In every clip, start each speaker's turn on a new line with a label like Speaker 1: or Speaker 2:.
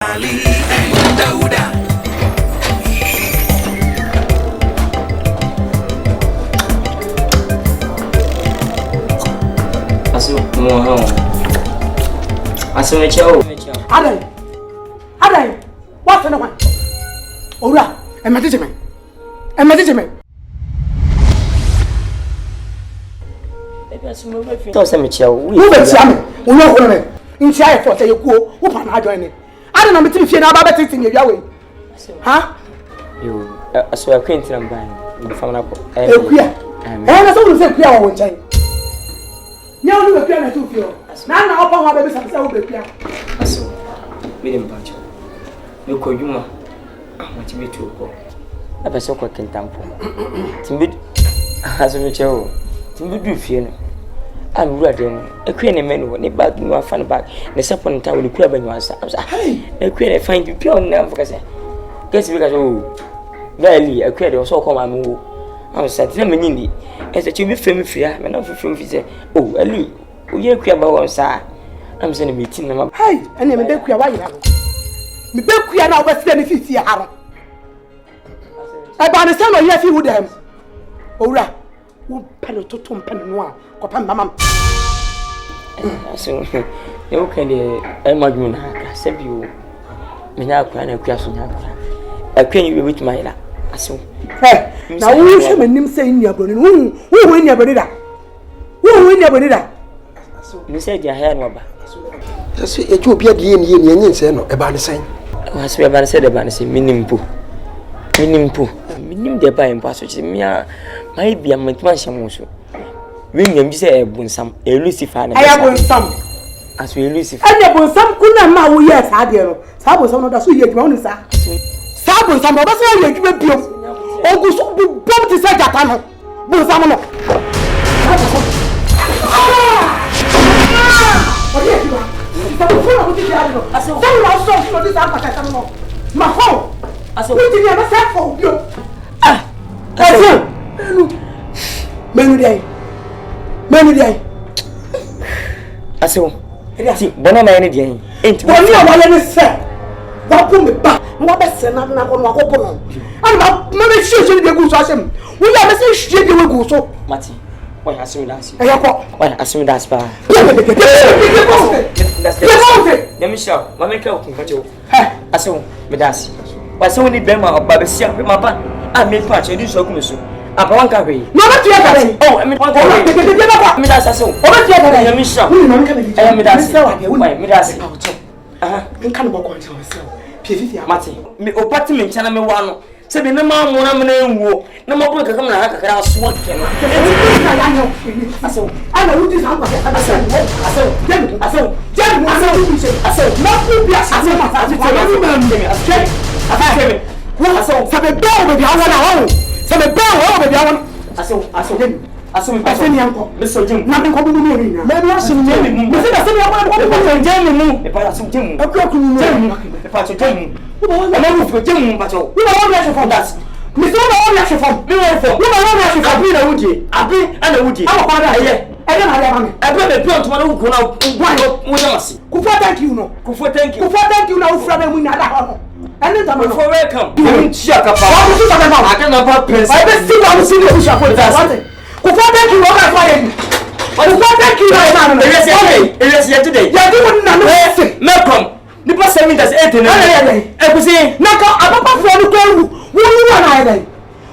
Speaker 1: Ali and Dauda.
Speaker 2: Aso mecho.
Speaker 3: Adai. What's the one? Ora, a medicine.
Speaker 2: Don't say mecho.
Speaker 3: We will see. We know in share for say you go. Who can I join it? I don't know between you and about it in your way. Huh?
Speaker 2: You so acquainted and buying the family.
Speaker 3: And I told you say clear one time. Now you are to feel. Now upon our baby some so baby.
Speaker 2: Aso, me dem bacho. You ko yuma. What you to go. I be so kwa kentampo. Timbi aso mecho. Timbi du fie no. I'm ready. A queen and men when they bag no fan bag. The second time when the crab and you answer. A queen I find you pure never because because oh barely a queen also come and move. I was sat in a minute. As a chibi film free, I'm not from say, oh, Ali, we are queer about one side. I'm sending a meeting.
Speaker 3: Hey, and then make queer why you have me back queer now, but then if you see how I understand or yes, you would have. Ora, who pen to tom pen noir, copam mamma.
Speaker 2: So, you can imagine, I said you. Minaka and a question. I can't with my lap.
Speaker 3: Hey, now who should name saying your brother? Who win your brother? Who win your brother?
Speaker 2: You said your hair number.
Speaker 4: Just it will be a yen say no about the same.
Speaker 2: Was we about said about the minimum the buying passage. Might be a mansion also. William say some a Lucifer. I have some as we Lucifer. I have some couldn't know yes, I did. Some of the sweet bonus. Sabon some of us are you be pure. Oh, go so bomb to say that. Bosamo. Many day. I saw. Bonama any day. Ain't one say. What put me back? What best and I'm not going to open on. I'm not sure the goose as him. We are the same you will go so. Matty, why has you last? Why has you last bar? Let me show. My make out for you. I saw Medasi. But so many Bema or Babasia, my pa. I made patch and do so. I'm one carry. No, not yet. Oh, I mean, one carry. Medasa so. Over the other, let me show. I am Medasi. You can't walk on yourself. Mati, me apartment chana me wano. Se be na ma mo na me na enwo. Na mo ko kakam na kakara so ken. Aso, ana wuti sa kwa. Aso. Na ku bi aso ma sa. Aso, se be be o be awo na ho. Se be be o be awo. Aso me pese ni anko. Me so jim. Na me ko bu ni ni. Me bi aso ni ni. Me se da se ni anko ko bu jim mu. Me pa aso jim mu. Akura ku ni. Me pa aso jim mu. I'm not going to tell you, but you are not from that. Miss Oteele from me from. You are not from me. I've been and a woody. I'm a father here. I don't have a brother. To my own go now. Why thank you, no. Thank you now, Friday. We not have. And then I'm for welcome. You shut up. I can't have pens. I best see I'm seeing you shall put that. Thank you, what I thank you, right now. Today. You're doing nothing. Malcolm. Nipa 7 das 8 na ekusi naka apapa fo no kwaru wonu wana ai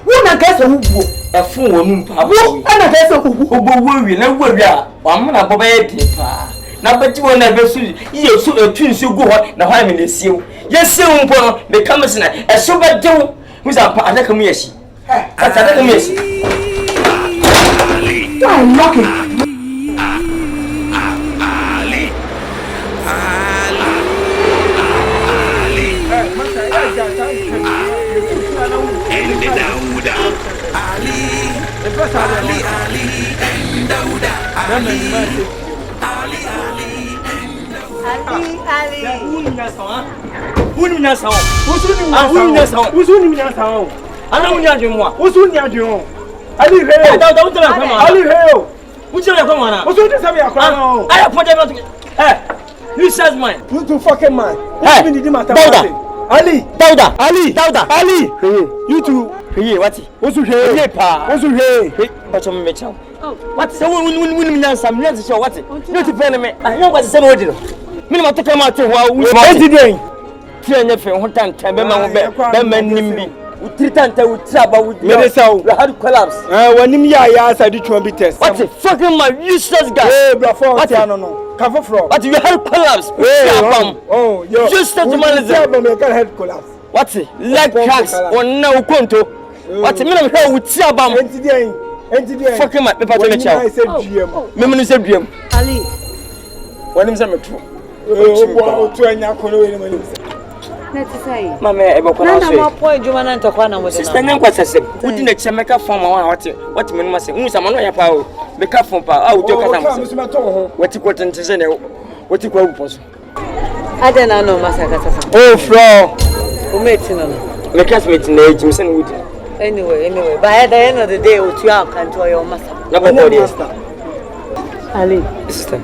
Speaker 2: wonu na ka se hubuo efo wonu mpa wo ana ka se hubuo obo wi na wo wi a wa mo na bo ba ye pa na bati wona be su ye su etun su go ho na ho me na siew ye siew mpo no be kamse na eso ba dew hu za pa adaka mu yashi adaka mu yashi I'm lucky. Useless man.
Speaker 5: You too fucking man.
Speaker 2: Hey,
Speaker 5: Dauda. Ali. You too.
Speaker 2: Hey, what?
Speaker 5: What's your hair?
Speaker 2: Hey, pa.
Speaker 5: What's your hair?
Speaker 2: What's your mecha? What? So when me some let's show what? You to pen me. I know what's the same word. Me no to come out to how we
Speaker 5: today.
Speaker 2: Fear never one time be man nimbi. We 3 times we traba with me how to collapse.
Speaker 5: When him ya say the try be test.
Speaker 2: What the fucking my useless guy.
Speaker 5: Hey, bro, what no. Cover from.
Speaker 2: But you had collapse.
Speaker 5: Oh, yo.
Speaker 2: Just that man is
Speaker 5: can head collapse.
Speaker 2: What? Leg cracks on no conto. What? Me no hear with traba.
Speaker 5: Enti
Speaker 2: fucking my paper to me chow. Me say dream.
Speaker 3: Ali.
Speaker 2: When him say me true.
Speaker 5: Oh, to anya kono we ni
Speaker 3: Netisai.
Speaker 2: Mama e be kono so.
Speaker 3: Na ma point juma na ntokwa na mo de na.
Speaker 2: Sister nyan kwasase. Udi na chemeka form what me no say. Unu sama no ya pa o. Beka form pa. Ah ujo kasa mo. Wati ko tentese ne. Wati ko awu so.
Speaker 3: Ade na no masaka sasa.
Speaker 2: Oh fro.
Speaker 3: O meti no.
Speaker 2: Me classmate na ejim se no udi.
Speaker 3: Anyway, by the end of the day, what you are can to your master.
Speaker 2: Na ba ko dey.
Speaker 3: Ali.
Speaker 2: Sister.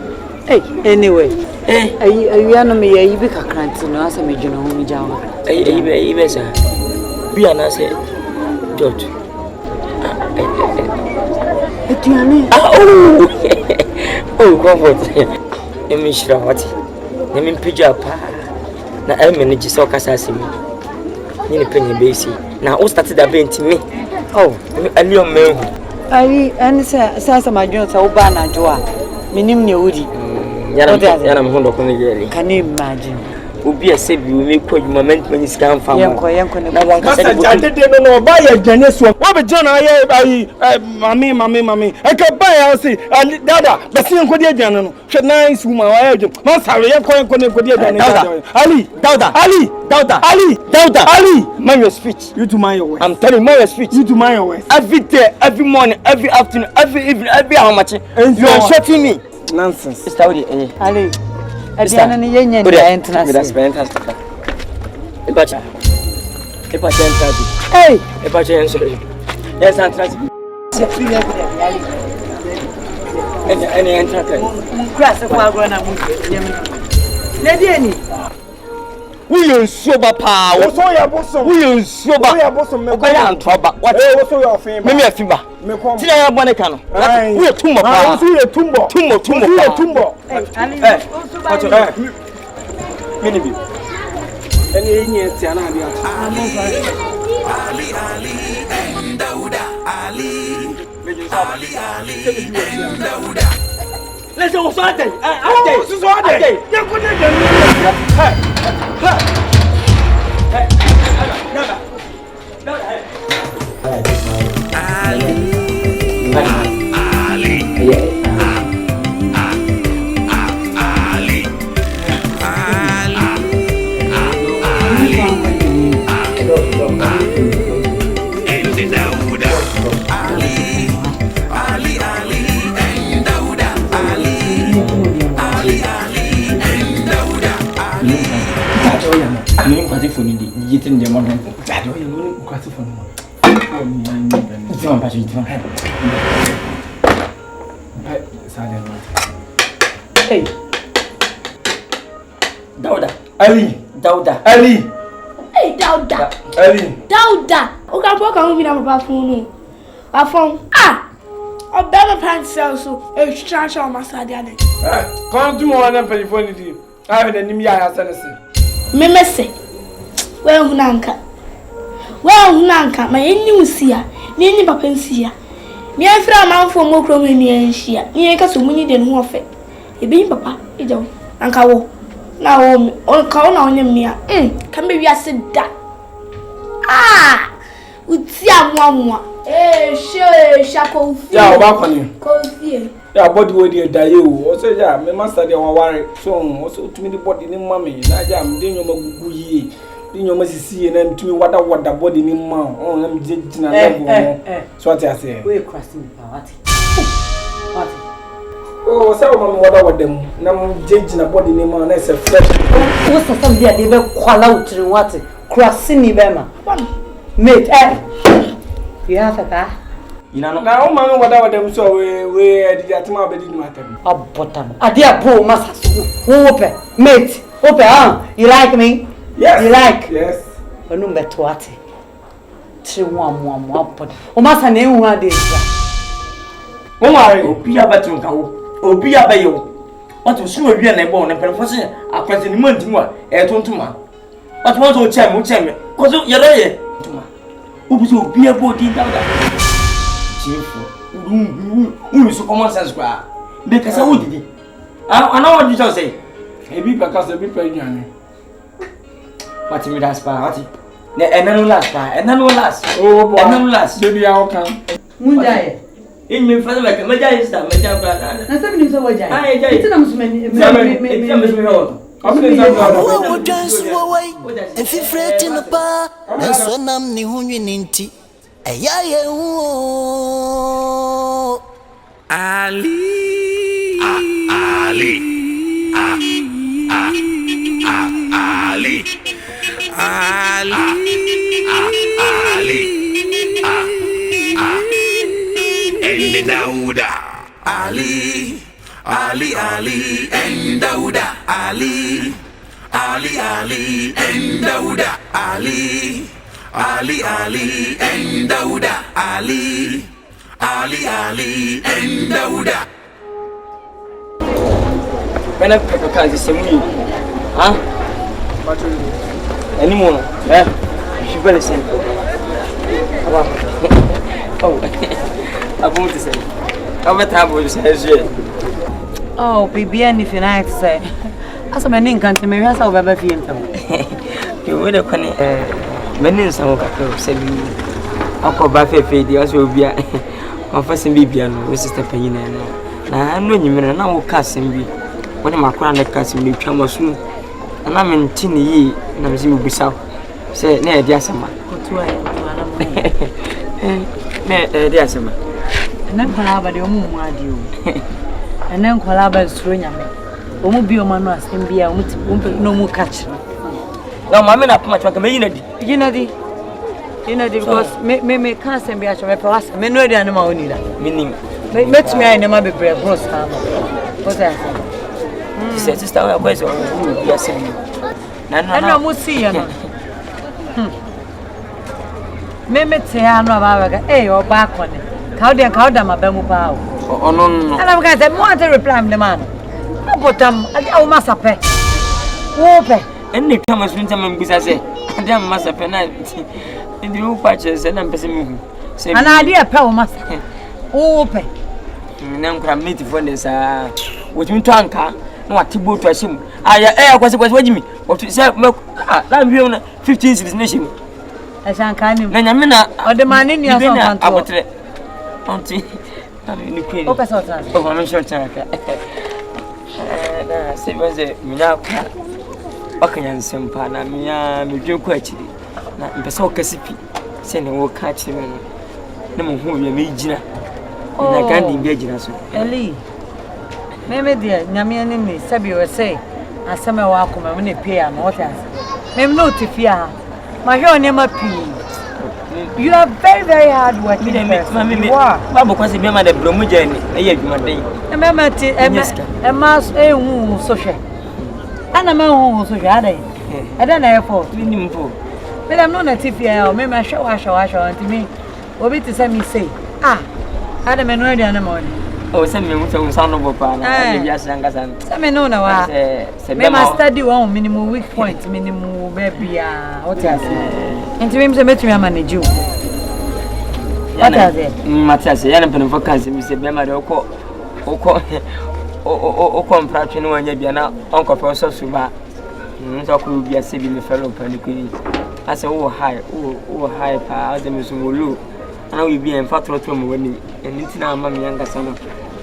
Speaker 3: Hey, anyway. You are no me you be kakranti no asa me dwuno ho mi jawo.
Speaker 2: Be sa. Bi ana say George.
Speaker 3: Etiani.
Speaker 2: Oh, comfort. Emi shira wati. Emi pija pa. Na emi ji so kasa asemi. Ni ne penye be si. Na o started that bent me. Oh, ali o mehu.
Speaker 3: Ali, ani sa ma dwuno sa wo ba na jo a. Minim ne wudi.
Speaker 2: Yana mhondo ko ne yeri.
Speaker 3: Can you imagine?
Speaker 2: Obi ase bi o me ko adwuma mani sika mfa mo.
Speaker 3: Yenko ne.
Speaker 2: Na wanka
Speaker 5: say jade no ba ya dwane so. Wa be John ayi mami. E ka ba ya say dada, be se yenko de adwane no. Hwe nice woman wa ya adwane. Man sare yenko de adwane. Ali, Dauda. Ali, mind your speech. You to mind your words. I'm telling you, mind your speech. You to mind your words. Every day, every morning, every afternoon, every evening, every how much. You are shouting me. Nonsense. Sister Odi,
Speaker 3: Ali. Adiana ni yenye ni entrance.
Speaker 2: With us entrance. Ebacha entrance.
Speaker 3: Hey,
Speaker 2: Ebacha entrance. Yes, entrance. Any entrance.
Speaker 3: Class for agro na mu. Lady any.
Speaker 2: We use sober power.
Speaker 5: What's all your bosom?
Speaker 2: We use sober. Okay, I'm trouble. What?
Speaker 5: What's all your fame?
Speaker 2: Me a fever. Tina ya bone kano. We are tumbo pa. Tumbo. Hey, mini
Speaker 5: Any nyeti ana dia.
Speaker 1: Ali and Dauda. Ali and Dauda.
Speaker 2: Let's go Sunday.
Speaker 6: I'm going to for the eating the morning. I don't know what to for
Speaker 3: Hey,
Speaker 2: Dauda.
Speaker 5: Ali.
Speaker 7: Hey, Dauda.
Speaker 5: Ali.
Speaker 7: Dauda. O ka po kan mi na papa fun nu. Afon. O be me pant sell so e stracha o masade ade.
Speaker 5: Come to one and pay for the I have an enemy I say.
Speaker 7: Me mese. We hunanka. Ma yenni usia. Ni enni papa nsia. Mi afra manfo mo kro me mi enhia. Ni en ka so munyi de no ofe. E be papa e jawo. Anka wo. Na wo on ka na onyem ni a. Ka me wiase da. Uti amwa. Shako fi.
Speaker 5: Ya ba kwani.
Speaker 7: Ko fi.
Speaker 5: Ya body we dey die o. O say ja me master dey wan ware. So o so tumi the body ni mama na ja me dey nyoma gugu yi. Dey nyoma sisi na me tumi wada body ni ma. O na me jina level. So what I say?
Speaker 3: we cross me pa what?
Speaker 5: Oh, say o ma wada mu. Na me jina body ni ma na say fresh.
Speaker 3: Wo sasa bia dey be kwala utri what? Cross me be ma. Mate, you have a car?
Speaker 6: ina no
Speaker 5: na o ma me wada dem so we adi atima obedi ni matam
Speaker 2: abotam ade apo masa so wo pe mate ope you like me
Speaker 5: yes
Speaker 2: you like
Speaker 5: yes
Speaker 2: onu beto ate tri wo amu apod o masa na ehu ade ya
Speaker 6: wo mare obi abatun ka wo obi abayo wato so wi na ebo na perfo se akwase ni mantimu a tontuma wato wato cheme kozo yere tontuma obi so obi abo di dawda chifo so common sense kwa be kasa wo didi ana what did you say
Speaker 5: ebi pakasa ebi pa nyane
Speaker 6: what me das pa what ne enanu last
Speaker 5: oh boy
Speaker 6: enanu last
Speaker 5: baby how can
Speaker 2: munjaye
Speaker 6: in me fana ba kama jaye sta me ja pra
Speaker 2: na sabi ni so wajaye
Speaker 6: ah jaye
Speaker 2: itina musumeni
Speaker 6: me ho
Speaker 1: Wo dance wo way and fi fret in the bar and so nam ni hunwi ninti eya ye hu Ali and Dauda Ali and Dauda Ali and Dauda Ali and Dauda Ali and Dauda
Speaker 6: when I can see me huh anymore she better say oh I want to say I'm a taboo say
Speaker 2: oh baby and if you like to say asa mani nkante me hwasa wo baba fie ntam
Speaker 6: you we dey kwani mani nsan ka ko se bi akoba fefe di aso obi a afasem bibia no we sister panyin no na anu nyimere na wo ka sem bi woni makora na ka sem bi twama sunu na me ntini yi na me simi busa se na e di asema
Speaker 2: kotua na mo
Speaker 6: na di asema
Speaker 2: na kwala ba de omu mu ade o enen kwala ba suro nyame omu bi o manu asem bia omu no mu catch
Speaker 6: na mama na pama chwa ka me yinadi
Speaker 2: because me can asem bia chwa me pa wasa me no dia na ma onira
Speaker 6: minim
Speaker 2: metumi ai na ma bebre bros ha no what I
Speaker 6: say sister we boys o bia sem
Speaker 2: na mo si ya no me te ya no ba ga o ba akone ka oda ma ba mu pa o
Speaker 6: no no
Speaker 2: and I'm going to say more to reply the man abotam o masape wo pe
Speaker 6: enne twama sunta me bisa se adam masape na ndi wo pache se na mpese mi hu se
Speaker 2: ana ade e pe o masape wo pe
Speaker 6: na nkra meti fonde sa wotumi to anka na watibo to ahyem aya kwase wajimi wotu se na mbiwe na 15 cities na hyem
Speaker 2: ashanka ni
Speaker 6: na nyame na
Speaker 2: ode mane ni aso kanto
Speaker 6: abotre onti ni kweli
Speaker 2: o pesa otan
Speaker 6: o mama short aka na se benze minya kwa bakanya nsempa na minya medwe ko akiri na mpesa okasipi se ne wo ka akiri me na mo hu me gina na gandi bi agina so
Speaker 2: eli meme dia nyame ne ni sabi we say asema wa akoma me ne pia na what else meme no tifia ma hwe onema pi. You are very, very hard working. You are.
Speaker 6: Babu kwasi bema de bromu jeni. Eye dwumaden.
Speaker 2: Emema ti ema ehu social. Ana ma hu social adai. Ada na efo.
Speaker 6: Ni mfo.
Speaker 2: Me dem no na tifia o me ma hwa antimi. Obi ti say me say. Ada me no ade na ma oni.
Speaker 6: O se me mutu unsa no bopa na bia sangasa.
Speaker 2: Se me no na wa. Me ma study one minimum weak point minimum baby what you say. Enti me se metumi manage you. What are they?
Speaker 6: Matias, ya na pene vacancy mi se bema de okọ mpratwe no anya bia na onko pe so suba. Nso ko bia se bi me fellow panikuni. Ase wo high pa ade me so wolu. Ana we bia mfa trotro mo wani. Eni tina ama me yanga sama.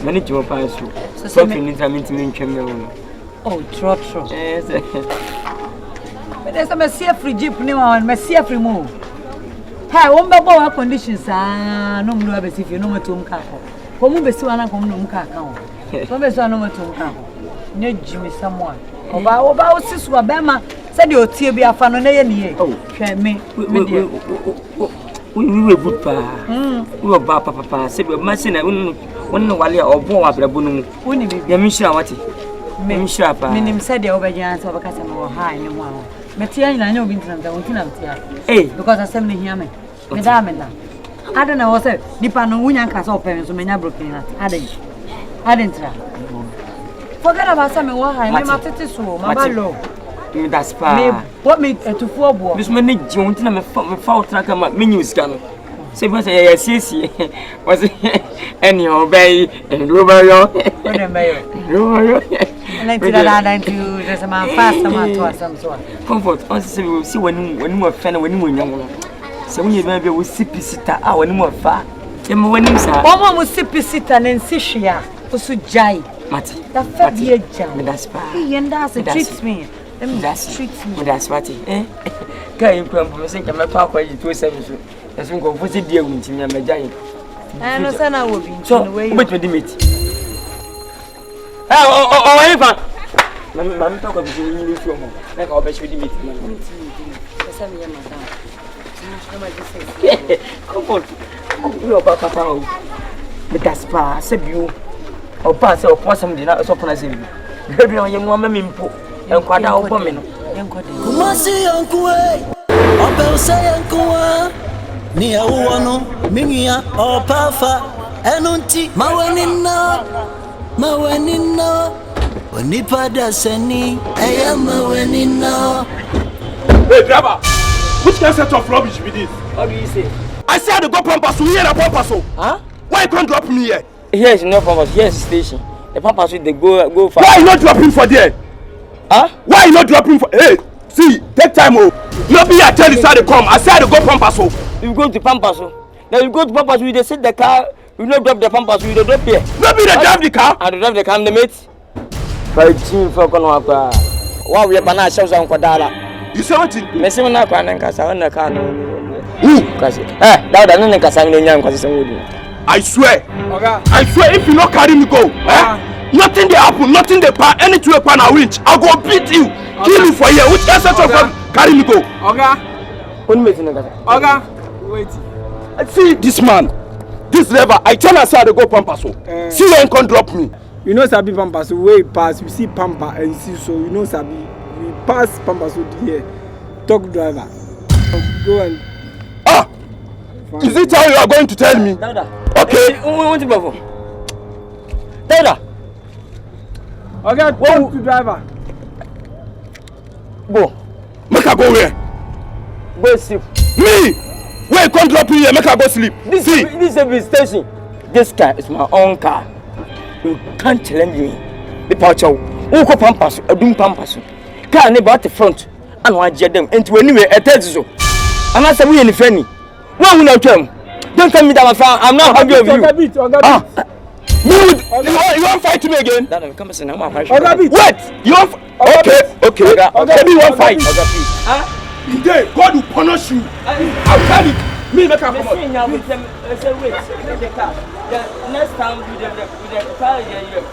Speaker 6: Mani jimo pa so. So fi ni tramiti me ntweme wo.
Speaker 2: Oh, trotro.
Speaker 6: Yes.
Speaker 2: There's a sea free jeep ni wa ma sea free mo. Ha, won be bo conditions no mu no be si fi no matum ka ko. Ko mu be si wa na ko mu no mu ka ka o. So be so no matum ka ko. Ne jimi samoa. Oba o sisu wa be ma se de otie bi afa no na ye ne ye. Hwe me de.
Speaker 6: we were good pa. We were papa. Say we must say na one wale obo wa brabo no mu.
Speaker 8: Woni bibi.
Speaker 6: Ya minshira wate. Minshira pa.
Speaker 8: Minim said the obedient answer because I'm high in one. Metia na nyo binti na mtia.
Speaker 6: Hey,
Speaker 8: because asem ne hia me. Me da me na. I don't know what say. Nipa no wunya nkasa open so menya broken heart. Adentra. Forget about some high. Me matete so. Mabalo.
Speaker 6: Me that's pa.
Speaker 8: Me what me to for bo.
Speaker 6: This man need you until me fall track ma me news can. Say what say yes. Was any obey and Ruba yo.
Speaker 8: Like that you just a man fast man to some sort.
Speaker 6: Comfort. On say we see when you are fan when you young. So when you maybe we see pisita ah when you fa. Dem when you say.
Speaker 8: Mama we see pisita and sishia. Osu jai.
Speaker 6: Mati.
Speaker 8: That fed ye jam.
Speaker 6: Me that's pa.
Speaker 8: And that's it treats me.
Speaker 6: That's treats me. That's what eh. Guy you come from say me pa kwa you 27 so. That's when go for see dia wunti me me jai.
Speaker 8: I know say na wo bi.
Speaker 6: So, wait me meet. Onipa. Mama talk about you in Nefiefuo mo. Like I be should meet.
Speaker 8: Say me madam.
Speaker 6: Come on. You are papa. But that's pa say you. O pa say o posam di na so pona say you. Baby na yemu ama me mpo. Enkwada o bo me no.
Speaker 1: Kumasi yankwe. Obe usay yankwa. Ni awo no minia o pafa. Enunti mawenina. Onipa dasani. Eya mawenina.
Speaker 2: Hey driver, which kind set of rubbish be this?
Speaker 6: How do you say?
Speaker 2: I said to go pampas, we here the pampas.
Speaker 6: Huh?
Speaker 2: Why you can't drop me here?
Speaker 6: Here is no pampas, here is station. The pampas they go far.
Speaker 2: Why you not dropping for there?
Speaker 6: Huh?
Speaker 2: Why you not dropping for? Hey, see, take time oh. No be I tell you side to come. I said to go pampas.
Speaker 6: You go to pampas. Now you go to pampas, we dey sit the car, we no drop the pampas, we dey drop here.
Speaker 2: No be the drive the car.
Speaker 6: I drive the car, the mate. Fighting for kono akwa. Wa we pa na show some kwadala.
Speaker 2: You say what?
Speaker 6: Me say na kwa Nkansah na car no. Kasi. Dauda no Nkansah no nya nkwase sem wodi.
Speaker 2: I swear.
Speaker 6: Oga.
Speaker 2: I swear if you not carry me go, nothing they happen, nothing they pan, anything we pan a winch. I go beat you, kill you for here. Which kind set of carry me go?
Speaker 6: Oga. Who mate Nkansah? Oga. Wait.
Speaker 2: See this man, this driver. I tell us how to go pampas. See when can drop me.
Speaker 5: You know Sabi Pampas way pass. We see Pampa and see so you know Sabi. We pass Pampas here. Talk driver. Go and.
Speaker 2: Is it how you are going to tell me?
Speaker 6: Dauda.
Speaker 2: Okay.
Speaker 6: Want to go for? Dauda.
Speaker 5: Okay, talk to driver.
Speaker 2: Go. Make her go where?
Speaker 6: Go sleep.
Speaker 2: Me. Where you can't drop me here? Make her go sleep.
Speaker 6: This is a station. This car is my own car. You can't challenge me. The poucho. Who go pampas? A doom pampas. Car never at the front. And I jet them into anywhere a tezo. And I said, we any friendly. Why will not come? Don't tell me that I'm not happy of you.
Speaker 2: You want fight me again?
Speaker 6: That come and I'm
Speaker 2: Wait. You want? Okay. Maybe you want fight. Today, God will punish you. I'll tell you. Me make her come out.
Speaker 6: Wait. The car. Next time with the car here.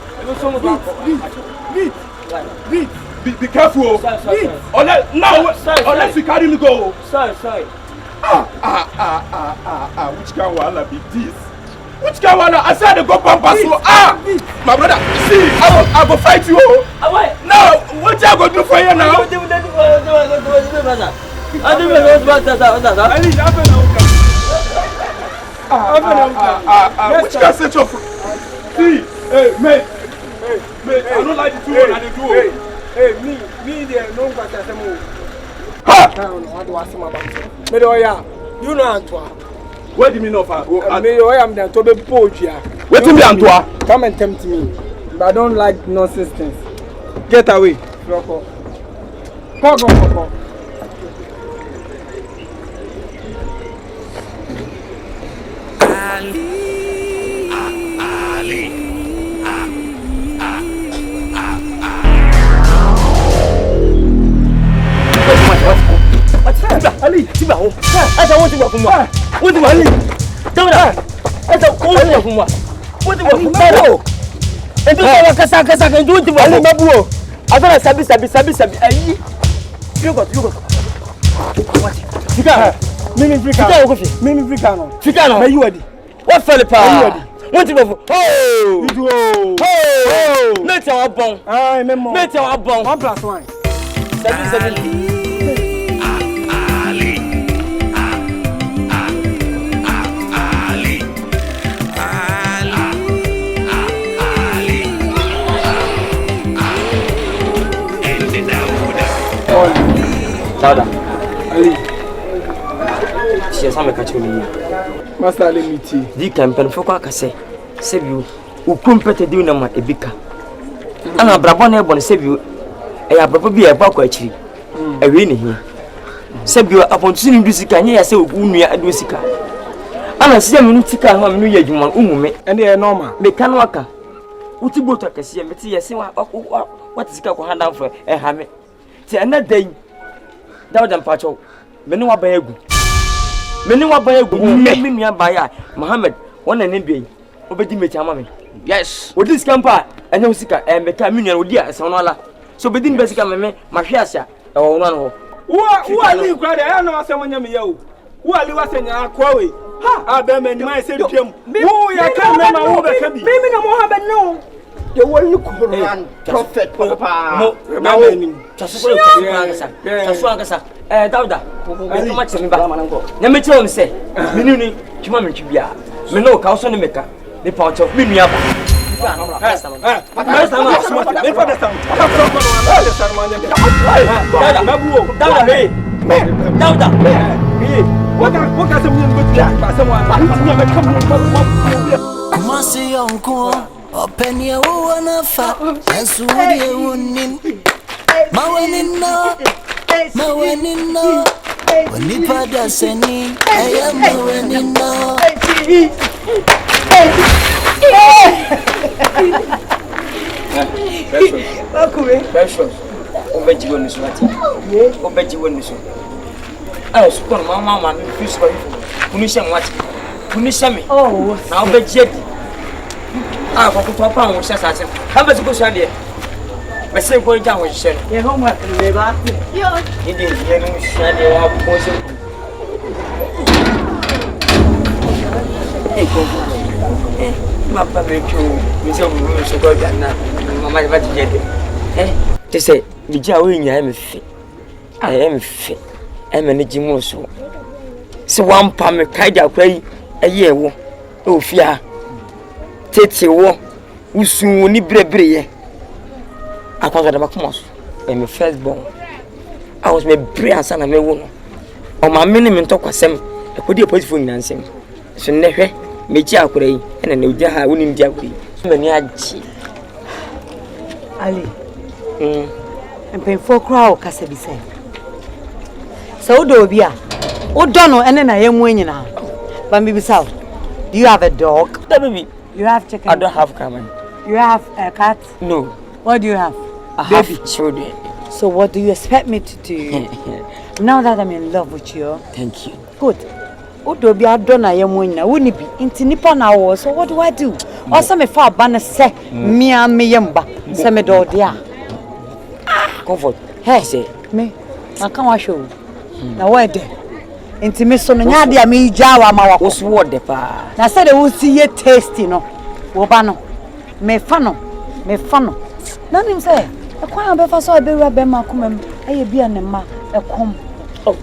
Speaker 2: Be careful.
Speaker 6: Sorry.
Speaker 2: Unless you carry me go.
Speaker 6: Sorry.
Speaker 2: Which can wanna be this? Which can wanna? I said to go pampas. My brother. See, I go fight you. Now, what you go do for you now? Which can set your see? Hey, mate. I don't like the two one and the two.
Speaker 5: Hey, me there, no one can say
Speaker 2: Ha!
Speaker 5: you know Antoine.
Speaker 2: What do you mean of
Speaker 5: I am there to be poetry.
Speaker 2: What do you mean Antoine?
Speaker 5: Come and tempt me. But I don't like nonsense things. Get away. Go.
Speaker 6: Ali, tiba ho. Asa won ti wa fun wa. Won ti wa Ali. Dauda. Asa ko won ti wa fun wa. Won ti wa fun wa. Ento wa kasa kan won ti wa Ali mabu o. Asa sabi. Ayi. You got. What? Tiga.
Speaker 5: Mimi Africa. Mimi Africa no.
Speaker 6: Africa no.
Speaker 5: Me you ready?
Speaker 6: What fell apart? What you go?
Speaker 5: Oh!
Speaker 6: Oh! Mate our bon.
Speaker 5: Ah, memo.
Speaker 6: Mate our bon.
Speaker 5: 1+1.
Speaker 6: 7. Dada.
Speaker 5: Ali.
Speaker 6: She has a catch me.
Speaker 5: Master Ali miti.
Speaker 6: Di campaign for kwa kase. Sebiu. Ukumpete di na ma ebika. Ana brabo na ebon sebiu. E ya brabo bi e ba kwa akiri. Ewe ni hi. Sebiu apontusini ndu sika nya ya se ogunua adu sika. Ana sia me nutika ho me ya adwuma umume.
Speaker 5: Ene e normal.
Speaker 6: Me kan waka. Uti boto kase meti ya se what sika ko handa fo e ha me. Ti ana dan. Dawda mpacho. Me ne wa ban egu. Me nua ba ya Mohammed wona ne bi obedi mechi ama me.
Speaker 4: Yes.
Speaker 6: Odi skampa enya usika me ka me nua odi asa no ala. So bedi ni besika me mahwe asia e wo no no.
Speaker 5: Wo ali kwade ya no asem nya me ya o. Wo ali wasenya akwa we. Ha aba me ni mai se twam. Wo ya ka me ma wo be ka bi.
Speaker 3: Mimi na Mohammed no. The one Quran prophet papa.
Speaker 5: Mo na me ni.
Speaker 6: Tasu angasa. Dawda. Me ma chemi ba. Na me chiro nse. Me ni twuma me twibia. Me no ka so ne meka. Me pa ocho me nua ba.
Speaker 1: Kumasi yonko openia wanafa yasuri unim mawenino Onipa da seni aya mawenino
Speaker 6: Precious. Obeji woni so ati. Obeji woni so. Ah, so kono mama me fish ko. Punisha mwati. Punisha me.
Speaker 3: Oh,
Speaker 6: na obeji edi. Ah, ko to pa won sha sase. Ha be ko sha de. Be se ko ja won sha.
Speaker 3: ye homework le ba. Yo.
Speaker 6: Idi ye no sha de wa ko se. Mapa mekyo misio mu so ko janna mama ba ti jede te se bija wo nya me fe me fe me ne jimu so se wampa me kaida kwai eye wo ofia tete wo usu ni brebre ye akwaga da makoma so me first born I was me bre ansa na me wo no o ma me ne me ntokwasem ekodi police phone nansem so ne hwe meji akura yi ena ne ugya ha woni ndi akura yi mani agi
Speaker 8: Ali mpemfo kra o kasa bi sai so do obi a o do no ene na yemu nyina ba mi bi saw do you have a dog?
Speaker 6: That baby
Speaker 8: You have chicken?
Speaker 6: I don't have camen.
Speaker 8: You have a cat?
Speaker 6: No.
Speaker 8: What do you have?
Speaker 6: I have children.
Speaker 8: So what do you expect me to do? Now that I'm in love with you.
Speaker 6: Thank you.
Speaker 8: Good. Odo bi adona yemunyina woni bi inti nipa na wo so what do I do? Osa me fa ba na se mia me yemba se me do dia.
Speaker 6: Comfort.
Speaker 8: Hey say me aka wa show. Na where dey? Inti me so no nya dia me jawa ma wa.
Speaker 6: Osu wo de pa.
Speaker 8: Na say the wo see ye tasty no. Wo ba no. Me fa no. Na nim say e kwa be fa so be wura be ma komam aye bia ne ma e kom.
Speaker 6: Oh.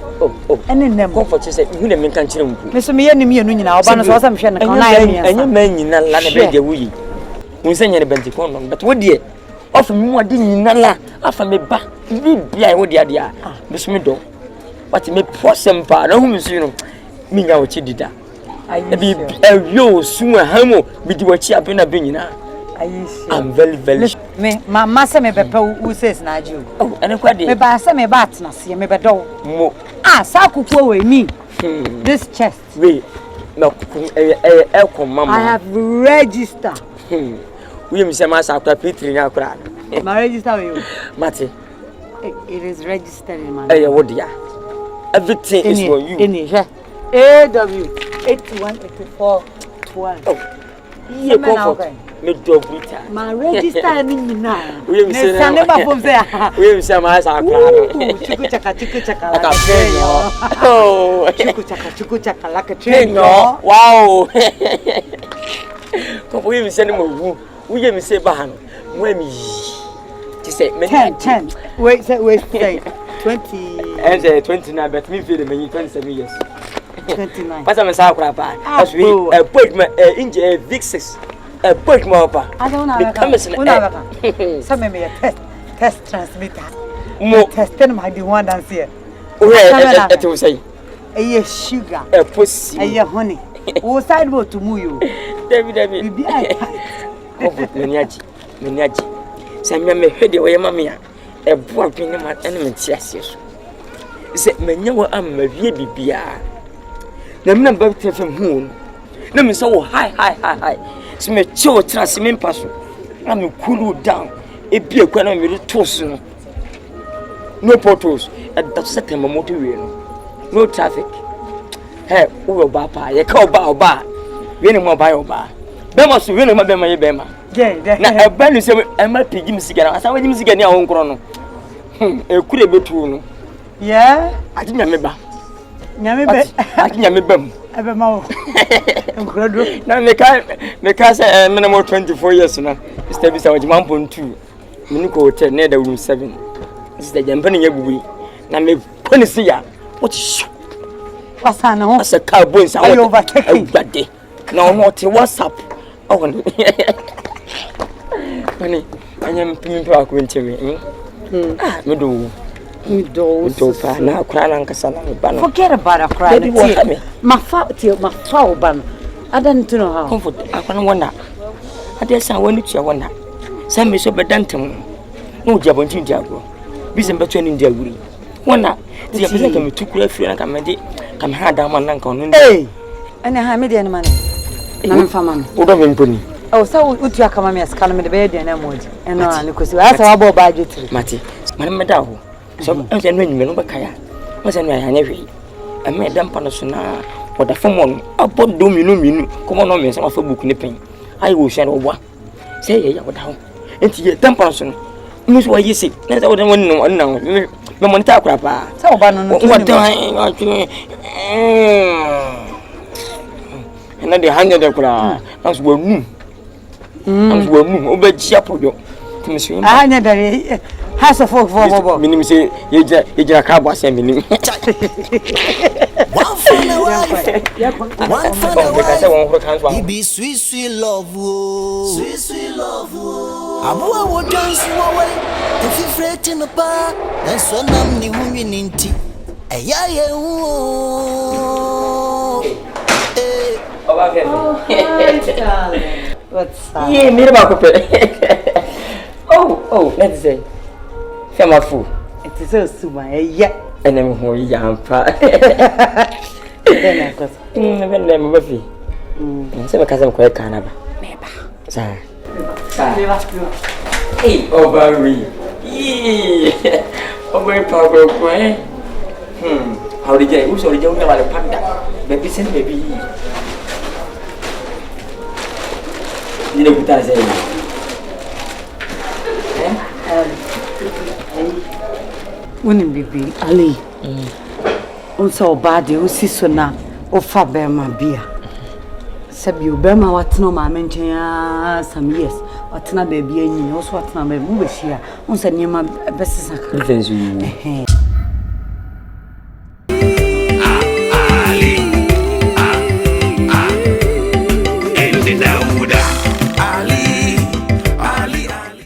Speaker 8: Ene nem.
Speaker 6: Comfort say hu na me kan kire mpu.
Speaker 8: Me so me ye nim ye no nyina oba no so sa me hwe ne kan na ye me.
Speaker 6: Enye man nyina la na be de wuyi. Hu se nyane benti kon no but wo de ofa me mo de nyina la afa me ba bi bia wo de ade a me so me do. But me prosem pa na hu me so no me nya wo chi dida. Bi yo suwa hamo bi di wo chi abena be nyina. I'm very
Speaker 8: me mama say me bepa who says na aju.
Speaker 6: Oh, ene kwa de.
Speaker 8: Me ba say me ba atna se me bedo.
Speaker 6: Mo.
Speaker 8: Sa kukuo we ni. This chest.
Speaker 6: Wait. No, mama.
Speaker 8: I have registered.
Speaker 6: We me say ma sa kwa Petri nya kura.
Speaker 8: My register with you.
Speaker 6: Mate.
Speaker 8: It is registered in my
Speaker 6: Eh, what dia? Everything is for you.
Speaker 8: AW 8184 12.
Speaker 6: Oh. Ye comfort. Me dobrita.
Speaker 8: Ma register ni nyina.
Speaker 6: We me say
Speaker 8: na ba fom say.
Speaker 6: We me say ma sa akra.
Speaker 8: Chuku chaka
Speaker 6: Like a train. Oh.
Speaker 8: Chuku chaka like a train.
Speaker 6: Wow. Ko we me say no wu. We me say ba no. We me say
Speaker 8: 10. Wait, say 20.
Speaker 6: And say 29 but me feel me 27 years.
Speaker 8: 29.
Speaker 6: Pasa me sa akra pa. As we put my inje V6. Put my pa.
Speaker 8: I don't know. Some me test transmitter.
Speaker 6: Mo
Speaker 8: testing my the one dance here.
Speaker 6: It will say
Speaker 8: a sugar,
Speaker 6: a pussy,
Speaker 8: a honey. Oh, sideboard to move you.
Speaker 6: David, be I. Miniaji. Sammy, me head away, mamma. A boy being my enemy, yes. Said, Menyo, I'm a baby. The number from whom? No, me so high. So me chill, trust me, passion. I'm cool down. It be a quite a toast. No portals at that second motor wheel. No traffic. Hey, over Bapa, you call bar. Winning more by bar. Bema to win my Bema. Now, a brand is a mad pig cigar. I saw him cigar near own chrono. A could be true.
Speaker 8: Yeah,
Speaker 6: I didn't remember.
Speaker 8: I
Speaker 6: didn't remember.
Speaker 8: Now,
Speaker 6: the car said minimum 24 years now. Mr. Bisa was 1.2. Minuko Hotel near the room 7. This is the Jampani every week. Now, me Policia. What's a cowboy? I overtake that day. No, not WhatsApp. Oh, honey, I am paying to our winter. Me do. Now, Nkansah.
Speaker 8: Forget about a cry. My foul ban. I don't know how.
Speaker 6: Comfort, I can't wonder. I dare say, when it's your wonder. Some is so bedantum. No job on Jago. Busy between in their way. Wonder, the opposite of 2 clear free and come hard down one uncle.
Speaker 8: Hey, and I have median money. I'm from
Speaker 6: Pony.
Speaker 8: Oh, so would you come as calm in the bed and emoji? And no, because I saw about budget.
Speaker 6: Matty, Madame Madao. So, I can win you, Kaya. Was I never? I made them panasona or the phone. I put domino, come on, me some of a book nipping. I will share over. Say, yeah, what how? And you temperson. Miss what you see. That's all I want to know now. No one talk rapper.
Speaker 8: So, what
Speaker 6: time? And then the 100 cry. That's well moon. I'm well moon. Obey Chapo.
Speaker 8: I never has a folk for
Speaker 6: meaning say, you just a was sending me.
Speaker 1: One for the wife. He be sweet love. Sweet love. Abu would dance away. If you fret in the bar, then so nam ni huninti.
Speaker 8: What's that?
Speaker 6: Yeah, me about Oh, let's say. Fema fool.
Speaker 8: It is so suma, yeah.
Speaker 6: And then who yampa.
Speaker 8: Then I got.
Speaker 6: When them Buffy. And so because I'm quite carnival. Never. Sir. Hey, over me. Over power. How did you also don't know about the panda? Baby, send baby. You know what I say?
Speaker 8: Wouldn't be Ali. Also, body, who sees so now, or Faberma beer. Sabu Berma, what's no my mention some years. What's not baby, and you know what's not my movie here. Once I knew my best.